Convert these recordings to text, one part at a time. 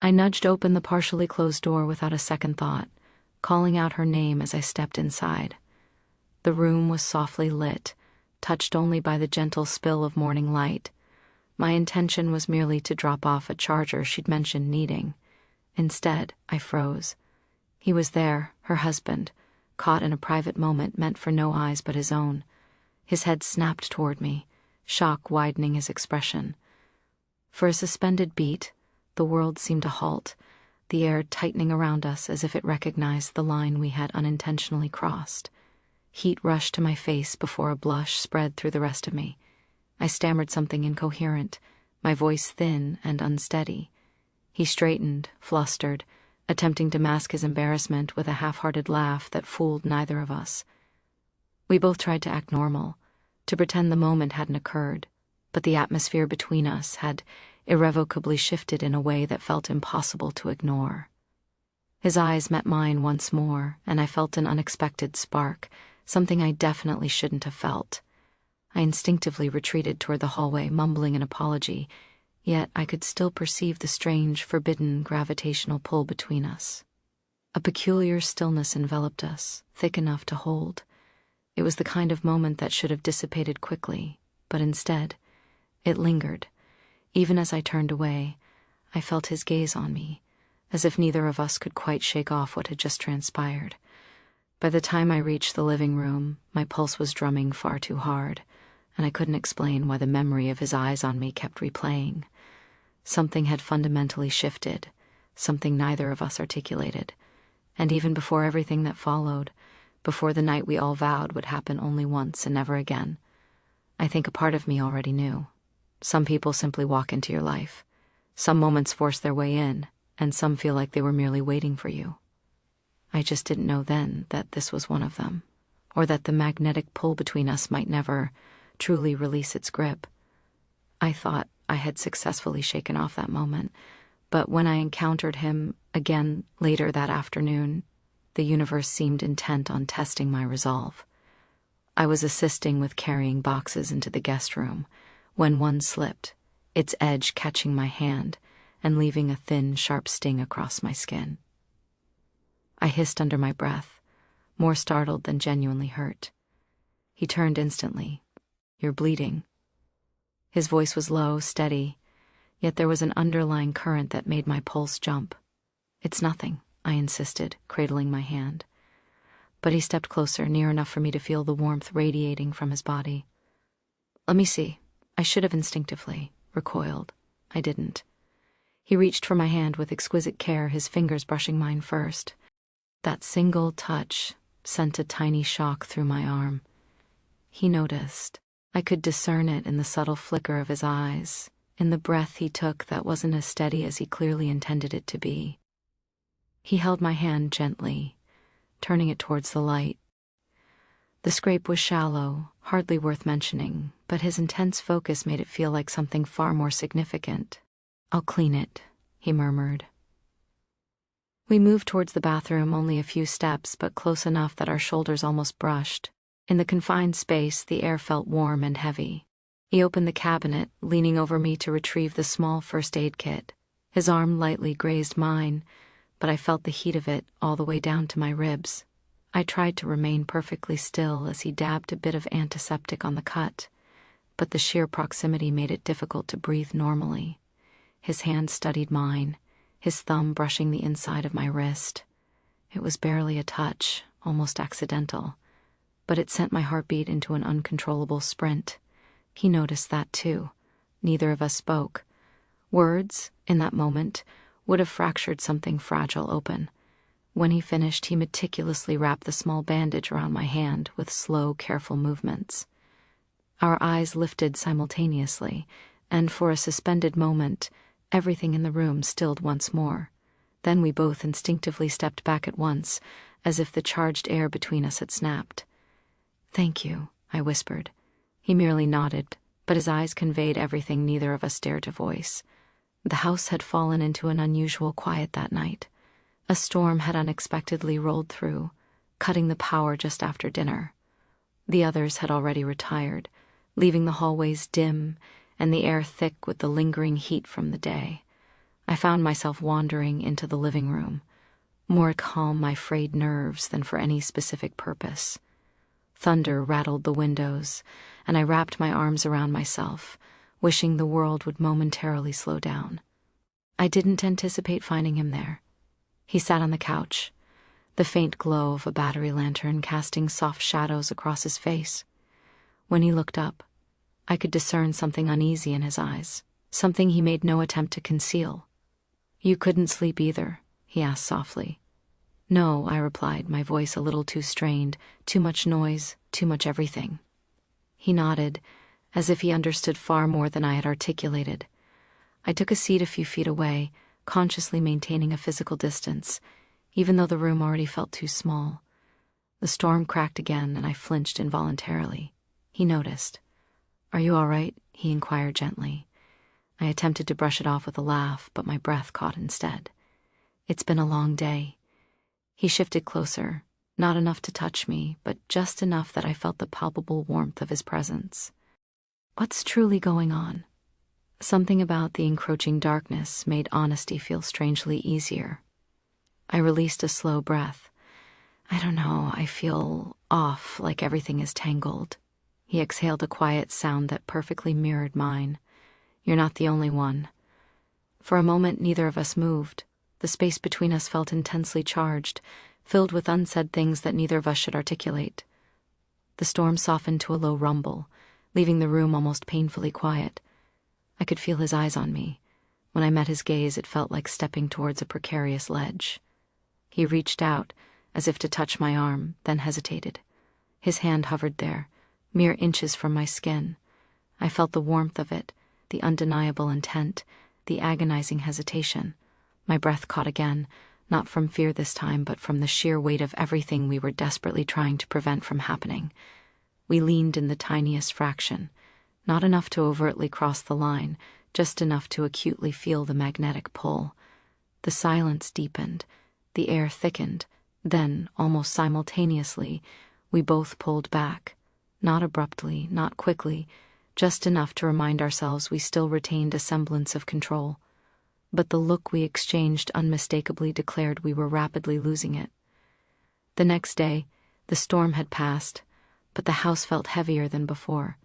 I nudged open the partially closed door without a second thought, calling out her name as I stepped inside. The room was softly lit, touched only by the gentle spill of morning light. My intention was merely to drop off a charger she'd mentioned needing. Instead, I froze. He was there, her husband, caught in a private moment meant for no eyes but his own. His head snapped toward me, shock widening his expression. For a suspended beat, the world seemed to halt, the air tightening around us as if it recognized the line we had unintentionally crossed. Heat rushed to my face before a blush spread through the rest of me. I stammered something incoherent, my voice thin and unsteady. He straightened, flustered, attempting to mask his embarrassment with a half-hearted laugh that fooled neither of us. We both tried to act normal, to pretend the moment hadn't occurred, but the atmosphere between us had irrevocably shifted in a way that felt impossible to ignore. His eyes met mine once more, and I felt an unexpected spark, something I definitely shouldn't have felt. I instinctively retreated toward the hallway, mumbling an apology, yet I could still perceive the strange, forbidden gravitational pull between us. A peculiar stillness enveloped us, thick enough to hold. It was the kind of moment that should have dissipated quickly, but instead, it lingered. Even as I turned away, I felt his gaze on me, as if neither of us could quite shake off what had just transpired. By the time I reached the living room, my pulse was drumming far too hard, and I couldn't explain why the memory of his eyes on me kept replaying. Something had fundamentally shifted, something neither of us articulated, and even before everything that followed, before the night we all vowed would happen only once and never again, I think a part of me already knew. Some people simply walk into your life. Some moments force their way in, and some feel like they were merely waiting for you. I just didn't know then that this was one of them, or that the magnetic pull between us might never truly release its grip. I thought I had successfully shaken off that moment, but when I encountered him again later that afternoon, the universe seemed intent on testing my resolve. I was assisting with carrying boxes into the guest room when one slipped, its edge catching my hand and leaving a thin, sharp sting across my skin. I hissed under my breath, more startled than genuinely hurt. He turned instantly. "You're bleeding." His voice was low, steady, yet there was an underlying current that made my pulse jump. "It's nothing," I insisted, cradling my hand. But he stepped closer, near enough for me to feel the warmth radiating from his body. "Let me see." I should have instinctively recoiled. I didn't. He reached for my hand with exquisite care, his fingers brushing mine first. That single touch sent a tiny shock through my arm. He noticed. I could discern it in the subtle flicker of his eyes, in the breath he took that wasn't as steady as he clearly intended it to be. He held my hand gently, turning it towards the light. The scrape was shallow, hardly worth mentioning, but his intense focus made it feel like something far more significant. "I'll clean it," he murmured. We moved towards the bathroom, only a few steps, but close enough that our shoulders almost brushed. In the confined space, the air felt warm and heavy. He opened the cabinet, leaning over me to retrieve the small first aid kit. His arm lightly grazed mine, but I felt the heat of it all the way down to my ribs. I tried to remain perfectly still as he dabbed a bit of antiseptic on the cut, but the sheer proximity made it difficult to breathe normally. His hand studied mine, his thumb brushing the inside of my wrist. It was barely a touch, almost accidental, but it sent my heartbeat into an uncontrollable sprint. He noticed that too. Neither of us spoke. Words, in that moment, would have fractured something fragile open. When he finished, he meticulously wrapped the small bandage around my hand with slow, careful movements. Our eyes lifted simultaneously, and for a suspended moment, everything in the room stilled once more. Then we both instinctively stepped back at once, as if the charged air between us had snapped. "Thank you," I whispered. He merely nodded, but his eyes conveyed everything neither of us dared to voice. The house had fallen into an unusual quiet that night. A storm had unexpectedly rolled through, cutting the power just after dinner. The others had already retired, leaving the hallways dim and the air thick with the lingering heat from the day. I found myself wandering into the living room, more to calm my frayed nerves than for any specific purpose. Thunder rattled the windows, and I wrapped my arms around myself, wishing the world would momentarily slow down. I didn't anticipate finding him there. He sat on the couch, the faint glow of a battery lantern casting soft shadows across his face. When he looked up, I could discern something uneasy in his eyes, something he made no attempt to conceal. "You couldn't sleep either?" he asked softly. "No," I replied, my voice a little too strained, too much noise, too much everything. He nodded, as if he understood far more than I had articulated. I took a seat a few feet away, consciously maintaining a physical distance, even though the room already felt too small. The storm cracked again, and I flinched involuntarily. He noticed. "Are you all right?" he inquired gently. I attempted to brush it off with a laugh, but my breath caught instead. "It's been a long day." He shifted closer, not enough to touch me, but just enough that I felt the palpable warmth of his presence. "What's truly going on?" Something about the encroaching darkness made honesty feel strangely easier. I released a slow breath. "I don't know, I feel off, like everything is tangled." He exhaled a quiet sound that perfectly mirrored mine. "You're not the only one." For a moment, neither of us moved. The space between us felt intensely charged, filled with unsaid things that neither of us should articulate. The storm softened to a low rumble, leaving the room almost painfully quiet. I could feel his eyes on me. When I met his gaze, it felt like stepping towards a precarious ledge. He reached out, as if to touch my arm, then hesitated. His hand hovered there, mere inches from my skin. I felt the warmth of it, the undeniable intent, the agonizing hesitation. My breath caught again, not from fear this time, but from the sheer weight of everything we were desperately trying to prevent from happening. We leaned in the tiniest fraction, not enough to overtly cross the line, just enough to acutely feel the magnetic pull. The silence deepened, the air thickened, then, almost simultaneously, we both pulled back, not abruptly, not quickly, just enough to remind ourselves we still retained a semblance of control. But the look we exchanged unmistakably declared we were rapidly losing it. The next day, the storm had passed, but the house felt heavier than before.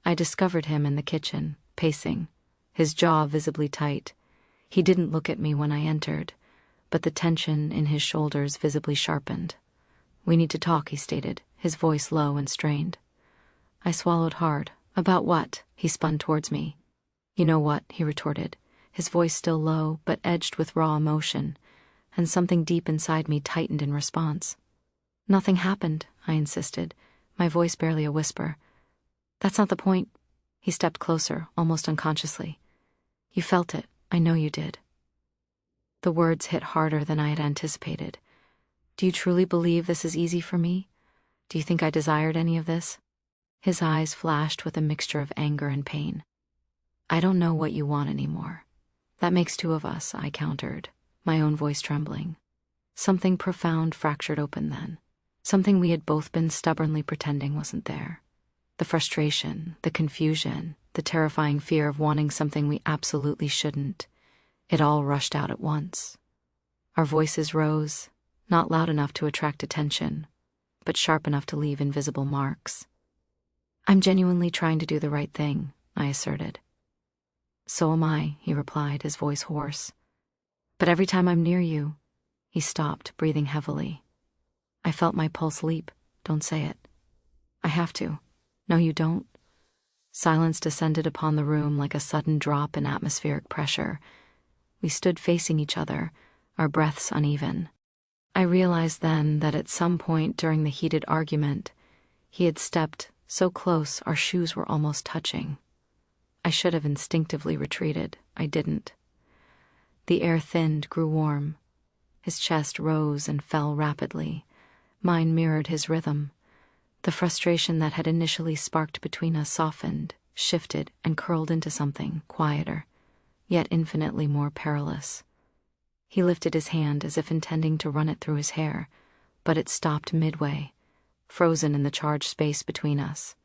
I discovered him in the kitchen, pacing, his jaw visibly tight. He didn't look at me when I entered, but the tension in his shoulders visibly sharpened. "We need to talk," he stated, his voice low and strained. I swallowed hard. "About what?" He spun towards me. "You know what," he retorted, his voice still low, but edged with raw emotion, and something deep inside me tightened in response. "Nothing happened," I insisted, my voice barely a whisper. "That's not the point." He stepped closer, almost unconsciously. "You felt it. I know you did." The words hit harder than I had anticipated. "Do you truly believe this is easy for me? Do you think I desired any of this?" His eyes flashed with a mixture of anger and pain. "I don't know what you want anymore." "That makes two of us," I countered, my own voice trembling. Something profound fractured open then. Something we had both been stubbornly pretending wasn't there. The frustration, the confusion, the terrifying fear of wanting something we absolutely shouldn't. It all rushed out at once. Our voices rose, not loud enough to attract attention, but sharp enough to leave invisible marks. "I'm genuinely trying to do the right thing," I asserted. "So am I," he replied, his voice hoarse. "But every time I'm near you—" He stopped, breathing heavily. I felt my pulse leap. "Don't say it." "I have to." "No, you don't." Silence descended upon the room like a sudden drop in atmospheric pressure. We stood facing each other, our breaths uneven. I realized then that at some point during the heated argument, he had stepped so close our shoes were almost touching. I should have instinctively retreated. I didn't. The air thinned, grew warm. His chest rose and fell rapidly. Mine mirrored his rhythm. The frustration that had initially sparked between us softened, shifted, and curled into something quieter, yet infinitely more perilous. He lifted his hand as if intending to run it through his hair, but it stopped midway, frozen in the charged space between us.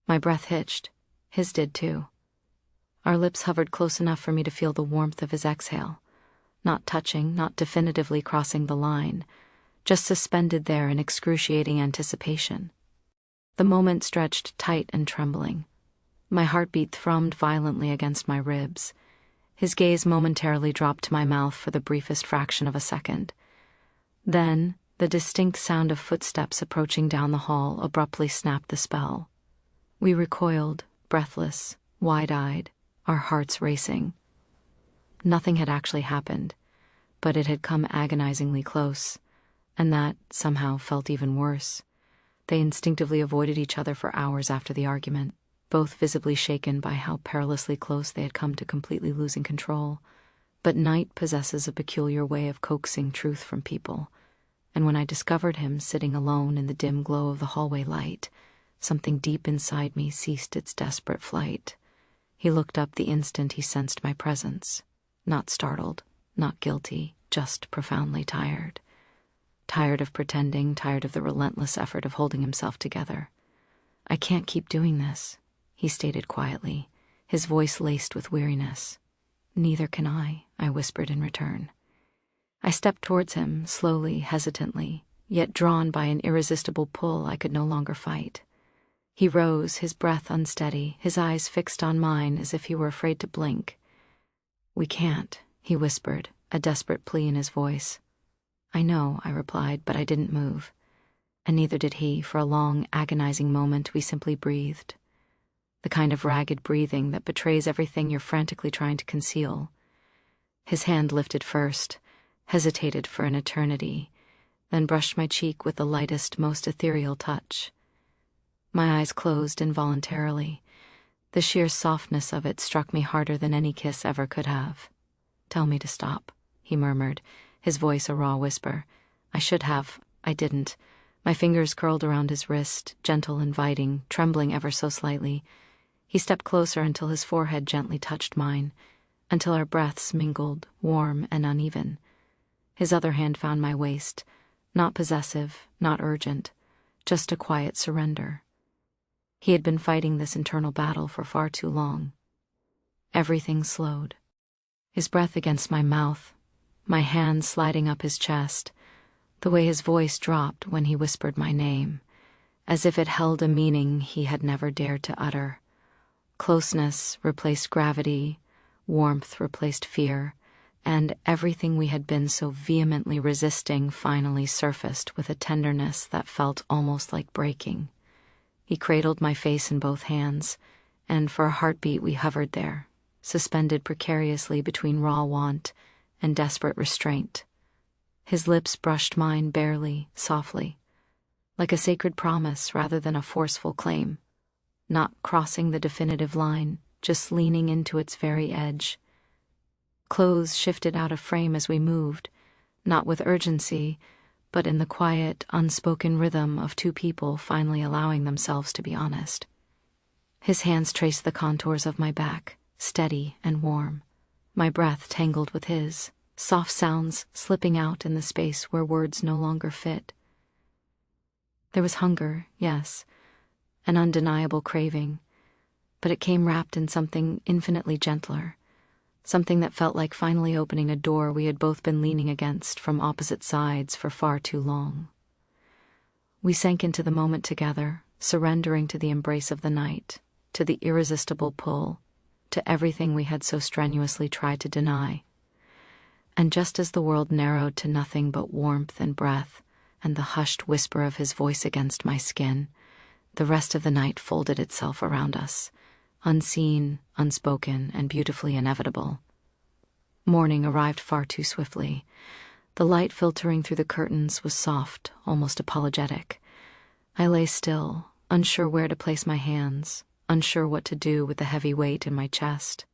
My breath hitched. His did too. Our lips hovered close enough for me to feel the warmth of his exhale. Not touching, not definitively crossing the line, just suspended there in excruciating anticipation. The moment stretched tight and trembling. My heartbeat thrummed violently against my ribs. His gaze momentarily dropped to my mouth for the briefest fraction of a second. Then, the distinct sound of footsteps approaching down the hall abruptly snapped the spell. We recoiled, breathless, wide-eyed, our hearts racing. Nothing had actually happened, but it had come agonizingly close, and that, somehow, felt even worse. They instinctively avoided each other for hours after the argument, both visibly shaken by how perilously close they had come to completely losing control. But night possesses a peculiar way of coaxing truth from people, and when I discovered him sitting alone in the dim glow of the hallway light, something deep inside me ceased its desperate flight. He looked up the instant he sensed my presence, not startled, not guilty, just profoundly tired. Tired of pretending, tired of the relentless effort of holding himself together. "I can't keep doing this," he stated quietly, his voice laced with weariness. "Neither can I whispered in return. I stepped towards him, slowly, hesitantly, yet drawn by an irresistible pull I could no longer fight. He rose, his breath unsteady, his eyes fixed on mine as if he were afraid to blink. "We can't," he whispered, a desperate plea in his voice. "I know," I replied, but I didn't move. And neither did he. For a long, agonizing moment, we simply breathed. The kind of ragged breathing that betrays everything you're frantically trying to conceal. His hand lifted first, hesitated for an eternity, then brushed my cheek with the lightest, most ethereal touch. My eyes closed involuntarily. The sheer softness of it struck me harder than any kiss ever could have. "Tell me to stop," he murmured, his voice a raw whisper. I should have. I didn't. My fingers curled around his wrist, gentle, inviting, trembling ever so slightly. He stepped closer until his forehead gently touched mine, until our breaths mingled, warm and uneven. His other hand found my waist, not possessive, not urgent, just a quiet surrender. He had been fighting this internal battle for far too long. Everything slowed. His breath against my mouth, my hand sliding up his chest, the way his voice dropped when he whispered my name, as if it held a meaning he had never dared to utter. Closeness replaced gravity, warmth replaced fear, and everything we had been so vehemently resisting finally surfaced with a tenderness that felt almost like breaking. He cradled my face in both hands, and for a heartbeat we hovered there, suspended precariously between raw want and desperate restraint. His lips brushed mine barely, softly, like a sacred promise rather than a forceful claim, not crossing the definitive line, just leaning into its very edge. Clothes shifted out of frame as we moved, not with urgency, but in the quiet, unspoken rhythm of two people finally allowing themselves to be honest. His hands traced the contours of my back, steady and warm, my breath tangled with his, soft sounds slipping out in the space where words no longer fit. There was hunger, yes, an undeniable craving, but it came wrapped in something infinitely gentler, something that felt like finally opening a door we had both been leaning against from opposite sides for far too long. We sank into the moment together, surrendering to the embrace of the night, to the irresistible pull, to everything we had so strenuously tried to deny. And just as the world narrowed to nothing but warmth and breath, and the hushed whisper of his voice against my skin, the rest of the night folded itself around us, unseen, unspoken, and beautifully inevitable. Morning arrived far too swiftly. The light filtering through the curtains was soft, almost apologetic. I lay still, unsure where to place my hands, unsure what to do with the heavy weight in my chest.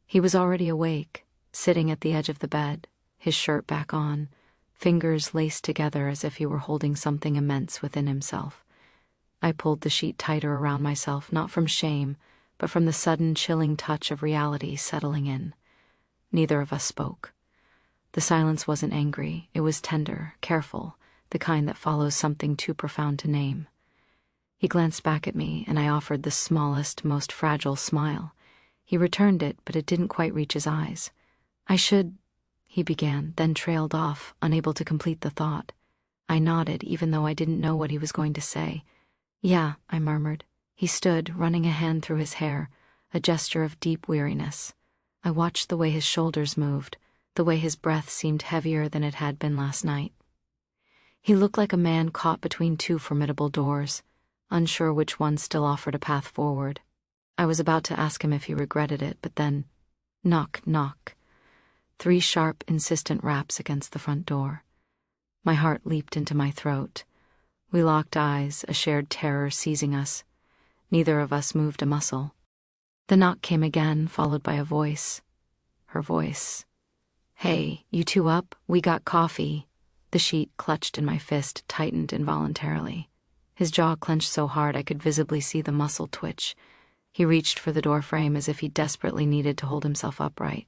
He was already awake, sitting at the edge of the bed, his shirt back on, fingers laced together as if he were holding something immense within himself. I pulled the sheet tighter around myself, not from shame, but from the sudden chilling touch of reality settling in. Neither of us spoke. The silence wasn't angry, it was tender, careful, the kind that follows something too profound to name. He glanced back at me, and I offered the smallest, most fragile smile. He returned it, but it didn't quite reach his eyes. He began, then trailed off, unable to complete the thought. I nodded, even though I didn't know what he was going to say. Yeah, I murmured. He stood, running a hand through his hair, a gesture of deep weariness. I watched the way his shoulders moved, the way his breath seemed heavier than it had been last night. He looked like a man caught between two formidable doors, unsure which one still offered a path forward. I was about to ask him if he regretted it, but then, knock, knock. 3 sharp, insistent raps against the front door. My heart leaped into my throat. We locked eyes, a shared terror seizing us. Neither of us moved a muscle. The knock came again, followed by a voice. Her voice. Hey, you two up? We got coffee. The sheet clutched in my fist tightened involuntarily. His jaw clenched so hard I could visibly see the muscle twitch. He reached for the door frame as if he desperately needed to hold himself upright.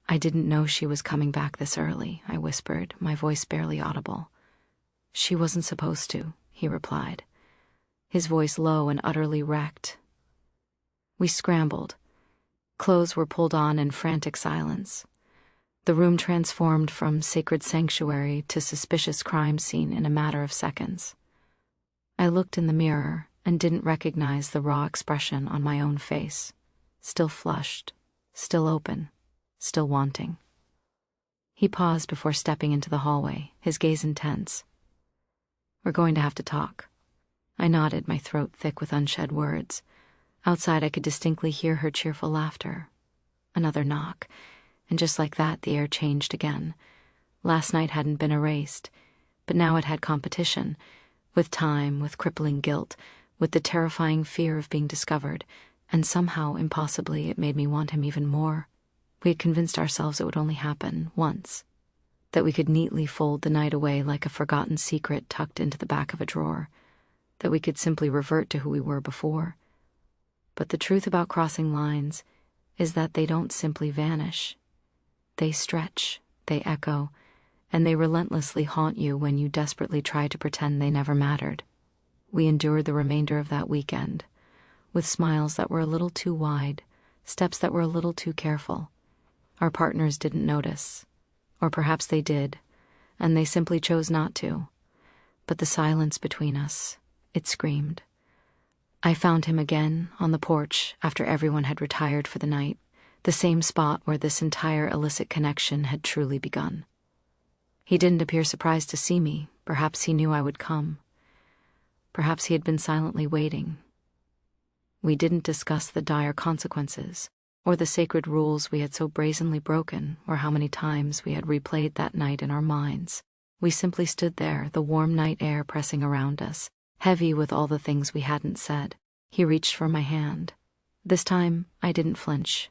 I didn't know she was coming back this early, I whispered, my voice barely audible. She wasn't supposed to, he replied, his voice low and utterly wrecked. We scrambled. Clothes were pulled on in frantic silence. The room transformed from sacred sanctuary to suspicious crime scene in a matter of seconds. I looked in the mirror and didn't recognize the raw expression on my own face. Still flushed, still open, still wanting. He paused before stepping into the hallway, his gaze intense. We're going to have to talk. I nodded, my throat thick with unshed words. Outside I could distinctly hear her cheerful laughter. Another knock, and just like that the air changed again. Last night hadn't been erased, but now it had competition, with time, with crippling guilt, with the terrifying fear of being discovered, and somehow, impossibly, it made me want him even more. We had convinced ourselves it would only happen once, that we could neatly fold the night away like a forgotten secret tucked into the back of a drawer, that we could simply revert to who we were before. But the truth about crossing lines is that they don't simply vanish. They stretch, they echo, and they relentlessly haunt you when you desperately try to pretend they never mattered. We endured the remainder of that weekend, with smiles that were a little too wide, steps that were a little too careful. Our partners didn't notice, or perhaps they did, and they simply chose not to. But the silence between us, it screamed. I found him again on the porch after everyone had retired for the night, the same spot where this entire illicit connection had truly begun. He didn't appear surprised to see me. Perhaps he knew I would come. Perhaps he had been silently waiting. We didn't discuss the dire consequences, or the sacred rules we had so brazenly broken, or how many times we had replayed that night in our minds. We simply stood there, the warm night air pressing around us, heavy with all the things we hadn't said. He reached for my hand. This time, I didn't flinch.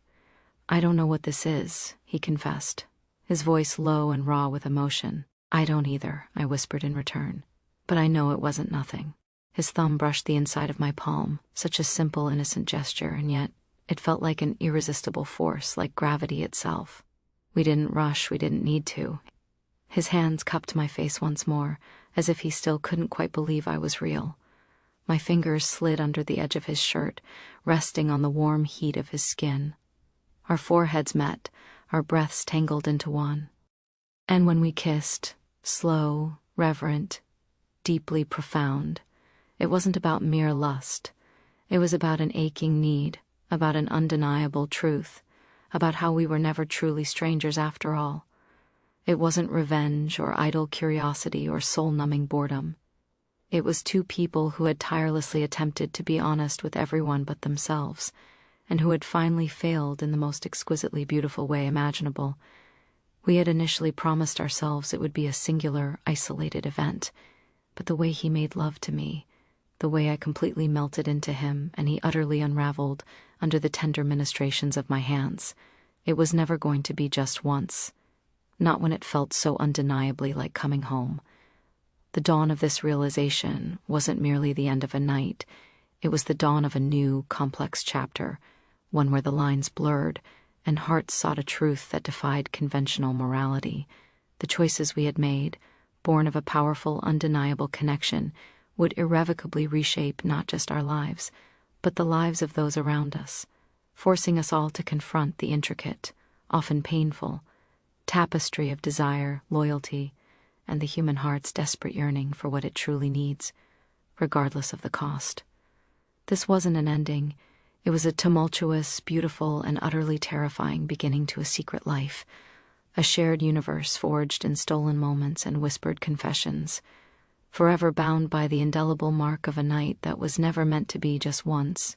I don't know what this is, he confessed, his voice low and raw with emotion. I don't either, I whispered in return. But I know it wasn't nothing. His thumb brushed the inside of my palm, such a simple, innocent gesture, and yet it felt like an irresistible force, like gravity itself. We didn't rush, we didn't need to. His hands cupped my face once more, as if he still couldn't quite believe I was real. My fingers slid under the edge of his shirt, resting on the warm heat of his skin. Our foreheads met, our breaths tangled into one. And when we kissed, slow, reverent, deeply profound, it wasn't about mere lust. It was about an aching need, about an undeniable truth, about how we were never truly strangers after all. It wasn't revenge or idle curiosity or soul-numbing boredom. It was two people who had tirelessly attempted to be honest with everyone but themselves, and who had finally failed in the most exquisitely beautiful way imaginable. We had initially promised ourselves it would be a singular, isolated event, but the way he made love to me, the way I completely melted into him and he utterly unraveled under the tender ministrations of my hands, it was never going to be just once, not when it felt so undeniably like coming home. The dawn of this realization wasn't merely the end of a night, it was the dawn of a new, complex chapter, one where the lines blurred and hearts sought a truth that defied conventional morality. The choices we had made, born of a powerful, undeniable connection, would irrevocably reshape not just our lives, but the lives of those around us. forcing us all to confront the intricate, often painful, tapestry of desire, loyalty, and the human heart's desperate yearning for what it truly needs, regardless of the cost. This wasn't an ending. It was a tumultuous, beautiful, and utterly terrifying beginning to a secret life, a shared universe forged in stolen moments and whispered confessions, forever bound by the indelible mark of a night that was never meant to be just once,